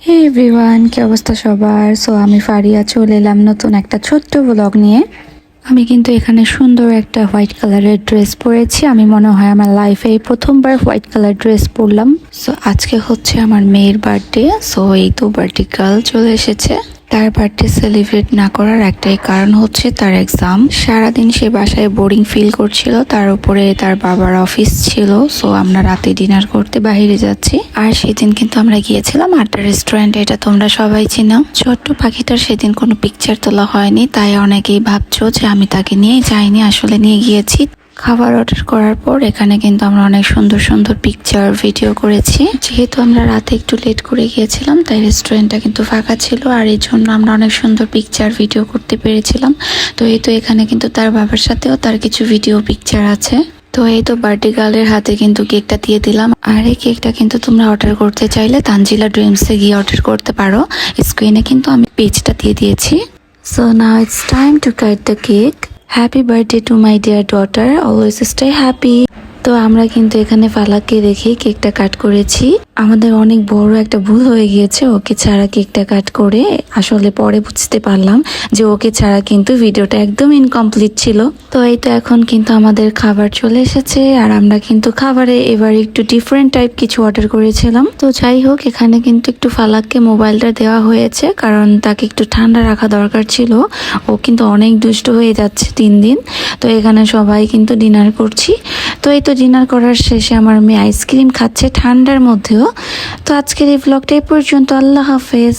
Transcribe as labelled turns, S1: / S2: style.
S1: হে everyone, কি অবস্থা সবার? সো আমি ফারিয়া চলে এলাম নতুন একটা ছোট্ট ব্লগ নিয়ে। আমি কিন্তু এখানে সুন্দর একটা হোয়াইট কালারের ড্রেস পরেছি। আমি মনে হয় আমার লাইফে এই প্রথমবার হোয়াইট কালার ড্রেস পরলাম। সো আজকে হচ্ছে আমার মেয়ের বার্থডে। সো এই তো বার্থডে গার্ল চলে এসেছে। তার বার্থডে সেলিব্রেট না করার একটাই কারণ হচ্ছে তার এক্সাম। সারাদিন সে বাসায় বোরিং ফিল করছিল, তার উপরে তার বাবার অফিস ছিল। সো আমরা রাতে ডিনার করতে বাইরে যাচ্ছি। আর সেদিন কিন্তু আমরা গিয়েছিলাম আড্ডা রেস্টুরেন্টে, এটা তোমরা সবাই চিনো। ছোট্ট পাখিটার সেদিন কোনো পিকচার তোলা হয়নি, তাই অনেকেই ভাবছো যে আমি তাকে নিয়ে যাইনি, আসলে নিয়ে গিয়েছি। খাবার অর্ডার করার পর এখানে কিন্তু আমরা অনেক সুন্দর সুন্দর পিকচার ভিডিও করেছি। যেহেতু আমরা রাতে একটু লেট করে গিয়েছিলাম, তাই রেস্টুরেন্টটা কিন্তু ফাঁকা ছিল, আর এই জন্য আমরা অনেক সুন্দর পিকচার ভিডিও করতে পেরেছিলাম। তো এই তো এখানে কিন্তু তার বাবার সাথেও তার কিছু ভিডিও পিকচার আছে। তো এই তো বার্থডে গার্লের হাতে কিন্তু কেকটা দিয়ে দিলাম। আর এই কেকটা কিন্তু তোমরা অর্ডার করতে চাইলে তানজিলা ড্রিমসে গিয়ে অর্ডার করতে পারো। স্ক্রিনে কিন্তু আমি পেজটা দিয়ে দিয়েছি। So now it's time to cut the cake. Happy birthday to my dear daughter, always stay happy. তো আমরা কিন্তু এখানে ফালাককে রেখে কেকটা কাট করেছি। আমাদের অনেক বড় একটা ভুল হয়ে গিয়েছে, ওকে ছাড়া কেকটা কাট করে। আসলে পরে বুঝতে পারলাম যে ওকে ছাড়া কিন্তু ভিডিওটা একদম ইনকমপ্লিট ছিল। তো এই তো এখন কিন্তু আমাদের খাবার চলে এসেছে, আর আমরা কিন্তু খাবারে এবার একটু ডিফারেন্ট টাইপ কিছু অর্ডার করেছিলাম। তো যাই হোক, এখানে কিন্তু একটু ফালাককে মোবাইলটা দেওয়া হয়েছে, কারণ তাকে একটু ঠান্ডা রাখা দরকার ছিল। ও কিন্তু অনেক দুষ্ট হয়ে যাচ্ছে দিন দিন। তো এখানে সবাই কিন্তু ডিনার করছি। তো এই তো ডিনার করার শেষে আমার মেয়ে আইসক্রিম খাচ্ছে ঠান্ডার মধ্যেও। তো আজকের এই ব্লগটা এই পর্যন্ত। আল্লাহ হাফেজ।